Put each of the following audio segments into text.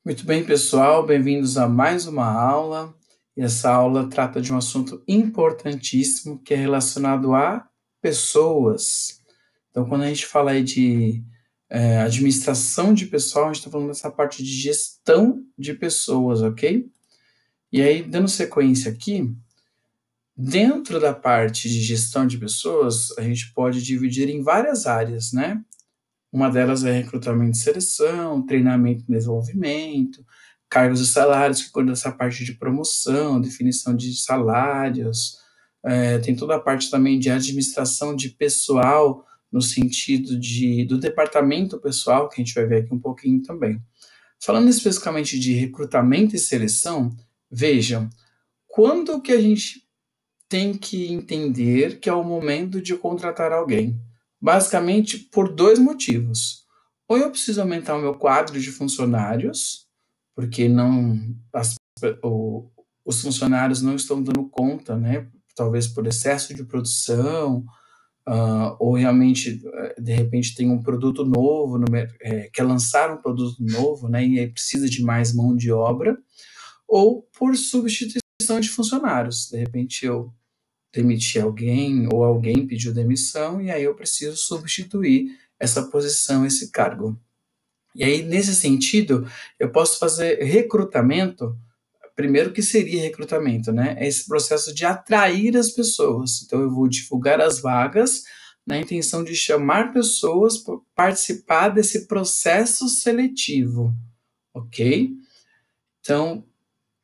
Muito bem, pessoal, bem-vindos a mais uma aula. E essa aula trata de um assunto importantíssimo que é relacionado a pessoas. Então, quando a gente fala aí de administração de pessoal, a gente está falando dessa parte de gestão de pessoas, ok? E aí, dando sequência aqui, dentro da parte de gestão de pessoas, a gente pode dividir em várias áreas, né? Uma delas é recrutamento e seleção, treinamento e desenvolvimento, cargos e salários, que cuida dessa parte de promoção, definição de salários, tem toda a parte também de administração de pessoal, no sentido do departamento pessoal, que a gente vai ver aqui um pouquinho também. Falando especificamente de recrutamento e seleção, vejam, quando que a gente tem que entender que é o momento de contratar alguém? Basicamente por dois motivos. Ou eu preciso aumentar o meu quadro de funcionários, porque não os funcionários não estão dando conta, né? Talvez por excesso de produção, ou realmente, de repente, tem um produto novo, quer lançar um produto novo, né? E aí precisa de mais mão de obra, ou por substituição de funcionários. De repente, eu demiti alguém ou alguém pediu demissão e aí eu preciso substituir essa posição, esse cargo. E aí, nesse sentido, eu posso fazer recrutamento. Primeiro, que seria recrutamento, né? É esse processo de atrair as pessoas. Então, eu vou divulgar as vagas na intenção de chamar pessoas para participar desse processo seletivo, ok? Então,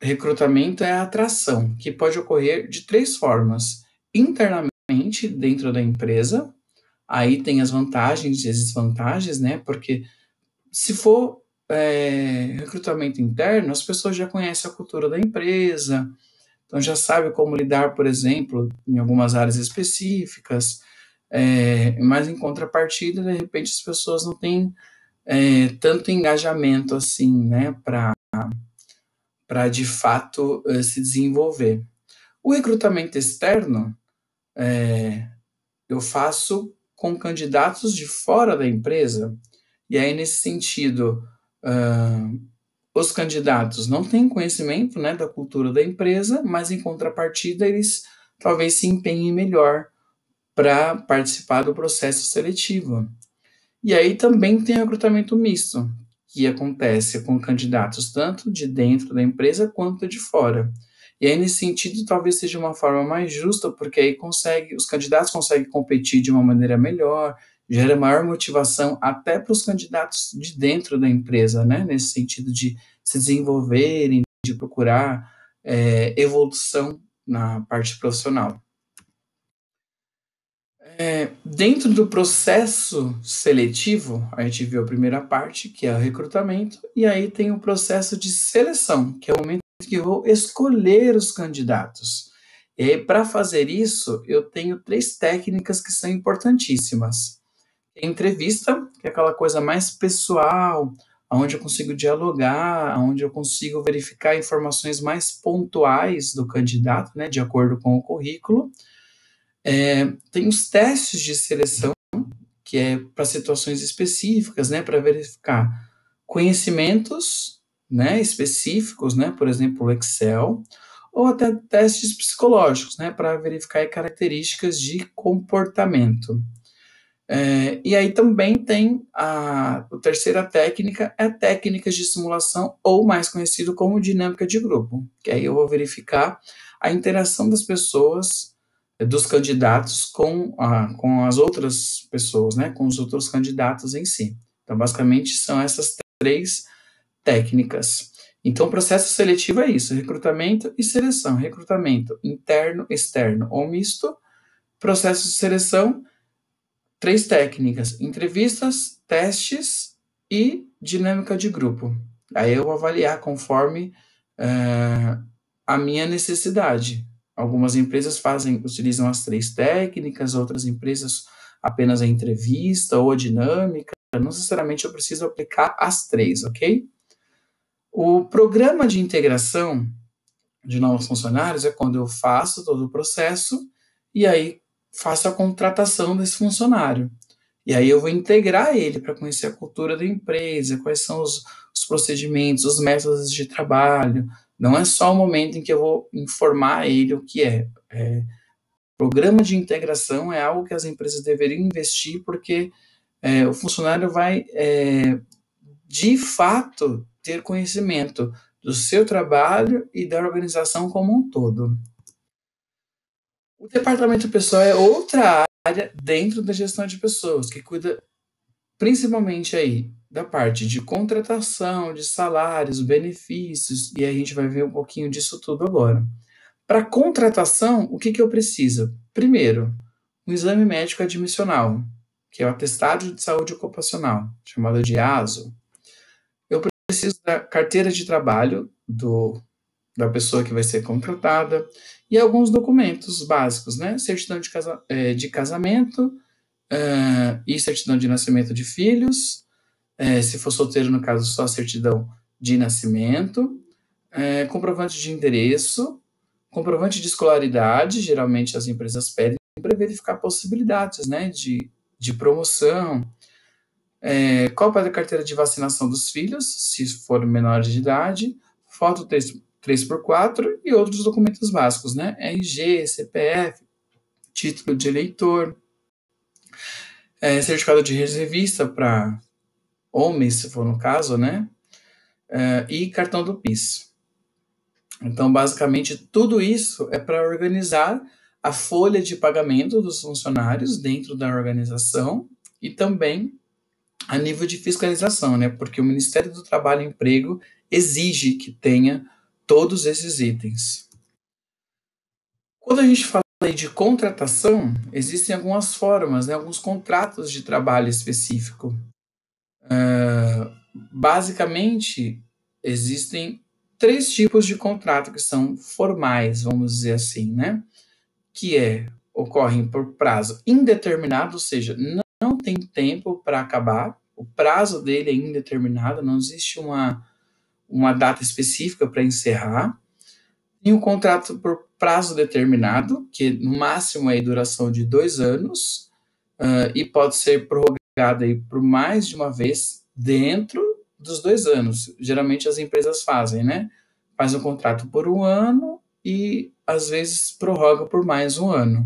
recrutamento é a atração, que pode ocorrer de três formas: internamente, dentro da empresa. Aí tem as vantagens e as desvantagens, né? Porque se for recrutamento interno, as pessoas já conhecem a cultura da empresa, então já sabe como lidar, por exemplo, em algumas áreas específicas, mas em contrapartida, de repente, as pessoas não têm tanto engajamento assim, né, para de fato se desenvolver. O recrutamento externo eu faço com candidatos de fora da empresa, e aí, nesse sentido, os candidatos não têm conhecimento, né, da cultura da empresa, mas em contrapartida eles talvez se empenhem melhor para participar do processo seletivo. E aí também tem o recrutamento misto, que acontece com candidatos tanto de dentro da empresa quanto de fora. E aí, nesse sentido, talvez seja uma forma mais justa, porque aí os candidatos conseguem competir de uma maneira melhor, gera maior motivação até para os candidatos de dentro da empresa, né? Nesse sentido de se desenvolverem, de procurar evolução na parte profissional. Dentro do processo seletivo, a gente viu a primeira parte, que é o recrutamento, e aí tem o processo de seleção, que é o momento que eu vou escolher os candidatos. E para fazer isso, eu tenho três técnicas que são importantíssimas. A entrevista, que é aquela coisa mais pessoal, onde eu consigo dialogar, onde eu consigo verificar informações mais pontuais do candidato, né, de acordo com o currículo. Tem os testes de seleção, que é para situações específicas, né, para verificar conhecimentos, né, específicos, né, por exemplo, o Excel, ou até testes psicológicos, né, para verificar características de comportamento. E aí também tem a terceira técnica, é a técnica de simulação, ou mais conhecido como dinâmica de grupo, que aí eu vou verificar a interação das pessoas, dos candidatos com as outras pessoas, né, com os outros candidatos em si. Então, basicamente, são essas três técnicas. Então, o processo seletivo é isso: recrutamento e seleção. Recrutamento interno, externo ou misto. Processo de seleção, três técnicas: entrevistas, testes e dinâmica de grupo. Aí eu vou avaliar conforme a minha necessidade. Algumas empresas utilizam as três técnicas, outras empresas apenas a entrevista ou a dinâmica. Não necessariamente eu preciso aplicar as três, ok? O programa de integração de novos funcionários é quando eu faço todo o processo e aí faço a contratação desse funcionário. E aí eu vou integrar ele para conhecer a cultura da empresa, quais são os procedimentos, os métodos de trabalho. Não é só o momento em que eu vou informar ele o que é. Programa de integração é algo que as empresas deveriam investir, porque o funcionário vai, de fato, ter conhecimento do seu trabalho e da organização como um todo. O departamento pessoal é outra área dentro da gestão de pessoas, que cuida principalmente aí da parte de contratação, de salários, benefícios, e a gente vai ver um pouquinho disso tudo agora. Para contratação, o que eu preciso? Primeiro, um exame médico admissional, que é o atestado de saúde ocupacional, chamado de ASO. Eu preciso da carteira de trabalho da pessoa que vai ser contratada e alguns documentos básicos, né? Certidão de casamento e certidão de nascimento de filhos. Se for solteiro, no caso, só certidão de nascimento. Comprovante de endereço, comprovante de escolaridade, geralmente as empresas pedem para verificar possibilidades, né, de promoção, cópia da carteira de vacinação dos filhos, se for menores de idade, foto 3x4 e outros documentos básicos, né, RG, CPF, título de eleitor, certificado de reservista para homens, se for no caso, né, e cartão do PIS. Então, basicamente, tudo isso é para organizar a folha de pagamento dos funcionários dentro da organização e também a nível de fiscalização, né? Porque o Ministério do Trabalho e Emprego exige que tenha todos esses itens. Quando a gente fala de contratação, existem algumas formas, né? Alguns contratos de trabalho específico. Basicamente, existem 3 tipos de contrato que são formais, vamos dizer assim, né? Que ocorrem por prazo indeterminado, ou seja, não tem tempo para acabar, o prazo dele é indeterminado, não existe uma data específica para encerrar. E um contrato por prazo determinado, que no máximo é duração de 2 anos, e pode ser prorrogado aí por mais de uma vez dentro dos 2 anos. Geralmente as empresas fazem, né? Faz um contrato por 1 ano e às vezes prorroga por mais 1 ano,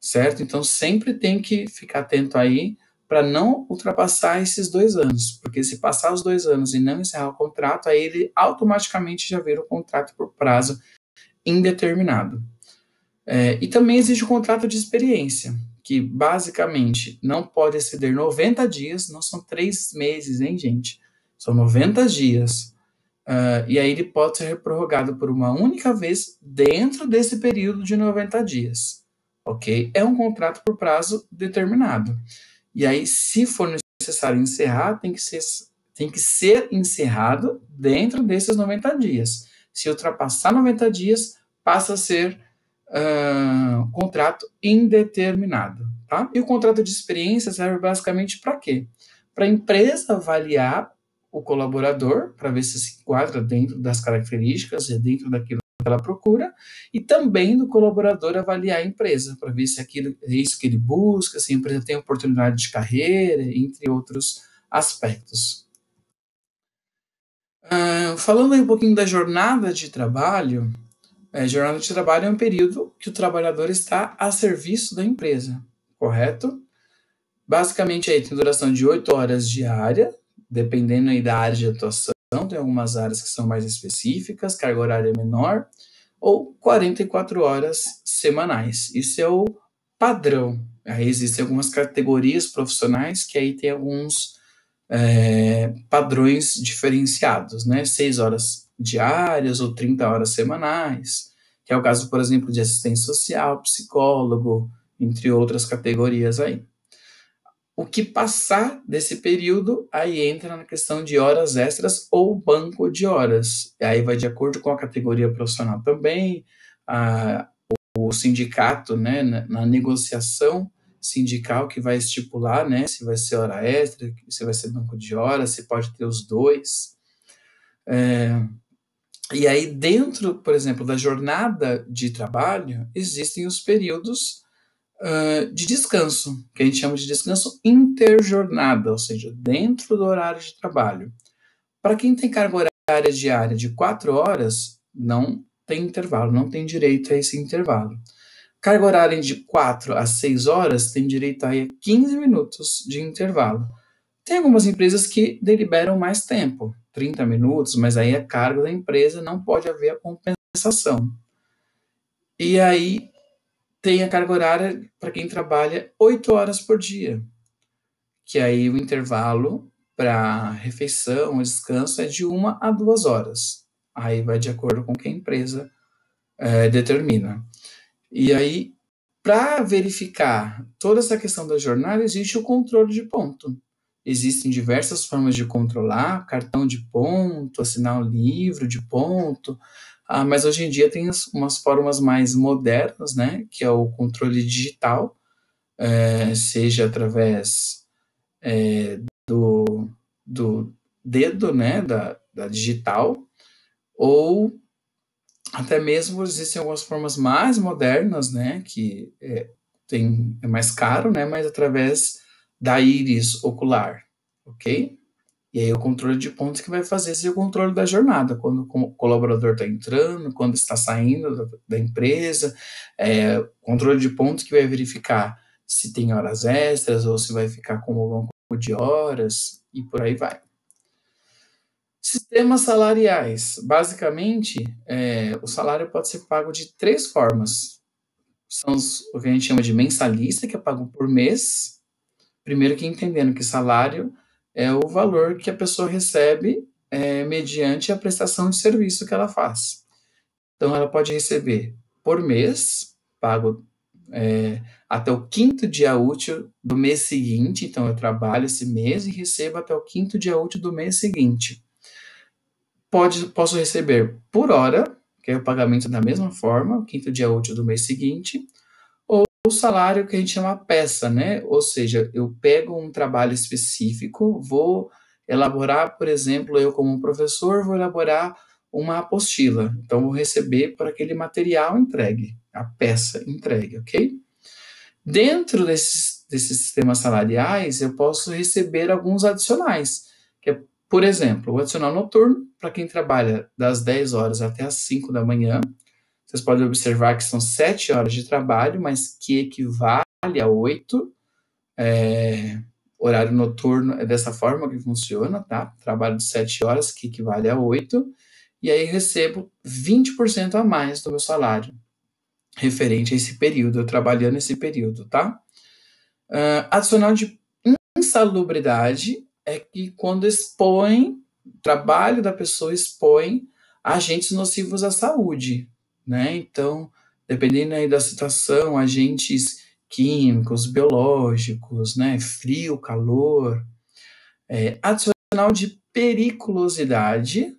certo? Então sempre tem que ficar atento aí para não ultrapassar esses 2 anos, porque se passar os 2 anos e não encerrar o contrato, aí ele automaticamente já vira um contrato por prazo indeterminado. E também existe o contrato de experiência, que basicamente não pode exceder 90 dias, não são 3 meses, hein, gente? São 90 dias. E aí ele pode ser prorrogado por uma única vez dentro desse período de 90 dias, ok? É um contrato por prazo determinado. E aí, se for necessário encerrar, tem que ser encerrado dentro desses 90 dias. Se ultrapassar 90 dias, passa a ser contrato indeterminado, tá? E o contrato de experiência serve basicamente para quê? Para a empresa avaliar o colaborador, para ver se enquadra dentro das características e dentro daquilo que ela procura, e também do colaborador avaliar a empresa, para ver se aquilo é isso que ele busca, se a empresa tem oportunidade de carreira, entre outros aspectos. Falando aí um pouquinho da jornada de trabalho, jornada de trabalho é um período que o trabalhador está a serviço da empresa, correto? Basicamente aí tem duração de 8 horas diária, dependendo aí da área de atuação, tem algumas áreas que são mais específicas, carga horária menor, ou 44 horas semanais. Isso é o padrão. Aí existem algumas categorias profissionais que aí tem alguns padrões diferenciados, né? 6 horas diárias ou 30 horas semanais, que é o caso, por exemplo, de assistente social, psicólogo, entre outras categorias aí. O que passar desse período, aí entra na questão de horas extras ou banco de horas. E aí vai de acordo com a categoria profissional também, o sindicato, né, na negociação sindical que vai estipular, né, se vai ser hora extra, se vai ser banco de horas, se pode ter os dois. E aí dentro, por exemplo, da jornada de trabalho, existem os períodos de descanso, que a gente chama de descanso interjornada, ou seja, dentro do horário de trabalho. Para quem tem carga horária diária de 4 horas, não tem intervalo, não tem direito a esse intervalo. Carga horária de 4 a 6 horas tem direito a 15 minutos de intervalo. Tem algumas empresas que deliberam mais tempo, 30 minutos, mas aí é cargo da empresa, não pode haver a compensação. E aí tem a carga horária para quem trabalha 8 horas por dia, que aí o intervalo para refeição, descanso é de 1 a 2 horas. Aí vai de acordo com o que a empresa determina. E aí, para verificar toda essa questão da jornada, existe o controle de ponto. Existem diversas formas de controlar, cartão de ponto, assinar um livro de ponto, mas hoje em dia tem umas formas mais modernas, né, que é o controle digital, seja através do dedo, né, da digital, ou até mesmo existem algumas formas mais modernas, né, que é mais caro, né, mas através da íris ocular, ok? E aí o controle de pontos que vai fazer esse controle da jornada, quando o colaborador está entrando, quando está saindo da empresa, controle de pontos que vai verificar se tem horas extras ou se vai ficar com o banco de horas e por aí vai. Sistemas salariais. Basicamente, o salário pode ser pago de 3 formas. São o que a gente chama de mensalista, que é pago por mês. Primeiro que entendendo que salário é o valor que a pessoa recebe mediante a prestação de serviço que ela faz. Então, ela pode receber por mês, pago até o 5º dia útil do mês seguinte. Então, eu trabalho esse mês e recebo até o 5º dia útil do mês seguinte. Posso receber por hora, que é o pagamento da mesma forma, o 5º dia útil do mês seguinte, ou o salário que a gente chama peça, né? Ou seja, eu pego um trabalho específico, vou elaborar, por exemplo, eu como professor vou elaborar uma apostila, então vou receber por aquele material entregue, a peça entregue, ok? Dentro desses sistemas salariais, eu posso receber alguns adicionais, que é, por exemplo, o adicional noturno, para quem trabalha das 10 horas até as 5 da manhã. Vocês podem observar que são 7 horas de trabalho, mas que equivale a 8. Horário noturno é dessa forma que funciona, tá? Trabalho de 7 horas, que equivale a 8. E aí recebo 20% a mais do meu salário, referente a esse período, eu trabalhando esse período, tá? Adicional de insalubridade é que quando o trabalho da pessoa expõe agentes nocivos à saúde, né? Então, dependendo aí da situação, agentes químicos, biológicos, né? Frio, calor. Adicional de periculosidade,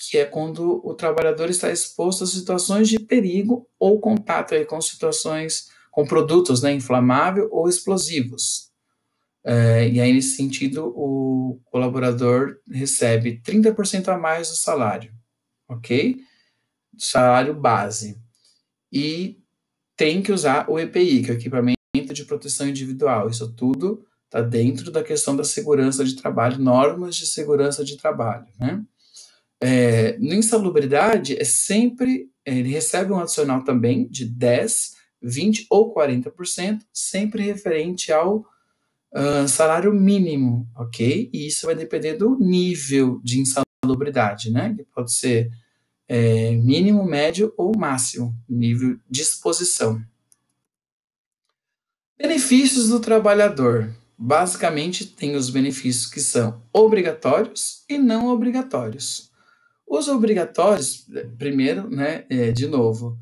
que é quando o trabalhador está exposto a situações de perigo ou contato aí com situações, com produtos, né, inflamáveis ou explosivos. E aí, nesse sentido, o colaborador recebe 30% a mais do salário, ok? Salário base. E tem que usar o EPI, que é o equipamento de proteção individual. Isso tudo está dentro da questão da segurança de trabalho, normas de segurança de trabalho, né? No insalubridade, ele recebe um adicional também de 10%, 20% ou 40%, sempre referente ao salário mínimo, ok? E isso vai depender do nível de insalubridade, né? Que pode ser mínimo, médio ou máximo, nível de exposição. Benefícios do trabalhador. Basicamente, tem os benefícios que são obrigatórios e não obrigatórios. Os obrigatórios, primeiro, né, de novo,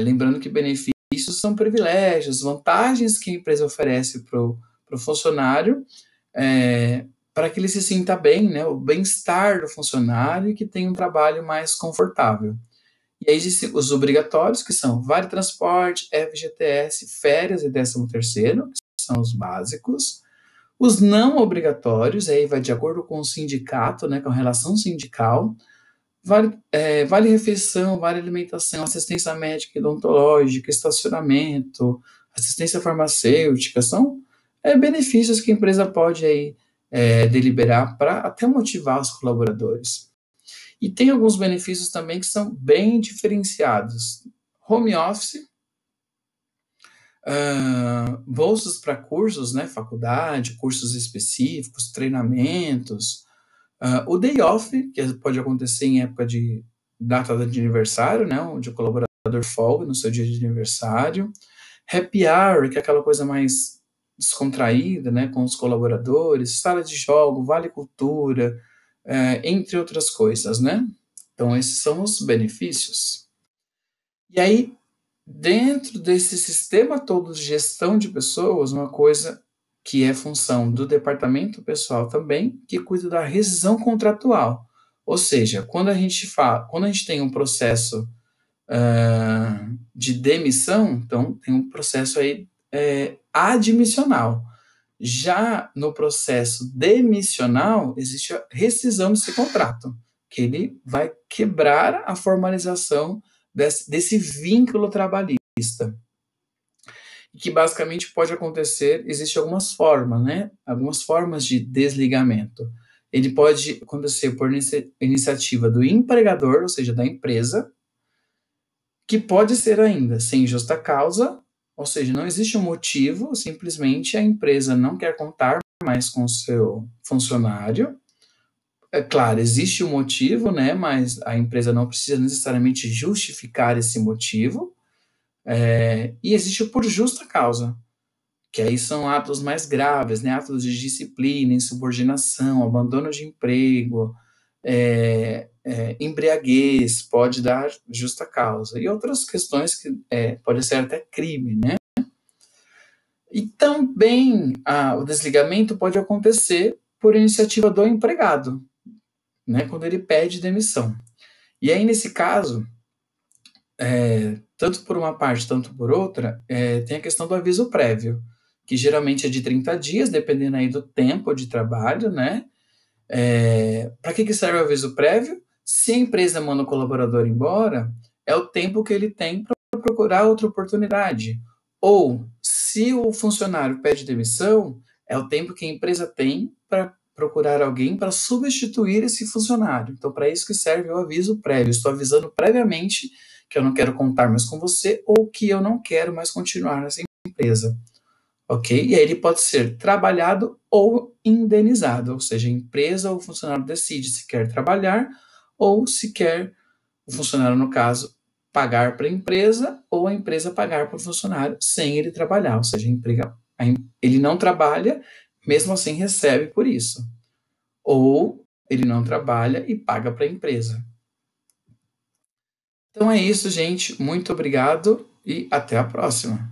lembrando que benefícios são privilégios, vantagens que a empresa oferece para o funcionário, para que ele se sinta bem, né, o bem-estar do funcionário e que tenha um trabalho mais confortável. E aí existem os obrigatórios, que são Vale Transporte, FGTS, férias e 13º, que são os básicos. Os não obrigatórios, aí vai de acordo com o sindicato, né, com a relação sindical. Vale refeição, vale alimentação, assistência médica e odontológica, estacionamento, assistência farmacêutica, são benefícios que a empresa pode aí, deliberar para até motivar os colaboradores. E tem alguns benefícios também que são bem diferenciados. Home office, bolsas para cursos, né, faculdade, cursos específicos, treinamentos, o day off, que pode acontecer em época de data de aniversário, né, onde o colaborador folga no seu dia de aniversário, happy hour, que é aquela coisa mais descontraída, né, com os colaboradores, sala de jogo, vale cultura, entre outras coisas, né? Então, esses são os benefícios. E aí, dentro desse sistema todo de gestão de pessoas, uma coisa que é função do departamento pessoal também, que cuida da rescisão contratual. Ou seja, quando a gente tem um processo de demissão, então tem um processo aí admissional. Já no processo demissional, existe a rescisão desse contrato, que ele vai quebrar a formalização desse vínculo trabalhista. E que basicamente pode acontecer, existem algumas formas, né? Algumas formas de desligamento. Ele pode acontecer por iniciativa do empregador, ou seja, da empresa, que pode ser ainda sem justa causa, ou seja, não existe um motivo, simplesmente a empresa não quer contar mais com o seu funcionário. É claro, existe um motivo, né, mas a empresa não precisa necessariamente justificar esse motivo, e existe o por justa causa, que aí são atos mais graves, né, atos de disciplina, insubordinação, abandono de emprego, embriaguez, pode dar justa causa, e outras questões que pode ser até crime, né? E também o desligamento pode acontecer por iniciativa do empregado, né, quando ele pede demissão. E aí, nesse caso, tanto por uma parte, tanto por outra, tem a questão do aviso prévio, que geralmente é de 30 dias, dependendo aí do tempo de trabalho, né? Para que serve o aviso prévio? Se a empresa manda o colaborador embora, é o tempo que ele tem para procurar outra oportunidade. Ou, se o funcionário pede demissão, é o tempo que a empresa tem para procurar alguém para substituir esse funcionário. Então, para isso que serve o aviso prévio. Estou avisando previamente que eu não quero contar mais com você ou que eu não quero mais continuar nessa empresa. Ok? E aí ele pode ser trabalhado ou indenizado, ou seja, a empresa ou o funcionário decide se quer trabalhar ou se quer, o funcionário, no caso, pagar para a empresa ou a empresa pagar para o funcionário sem ele trabalhar, ou seja, ele não trabalha, mesmo assim recebe por isso. Ou ele não trabalha e paga para a empresa. Então é isso, gente. Muito obrigado e até a próxima.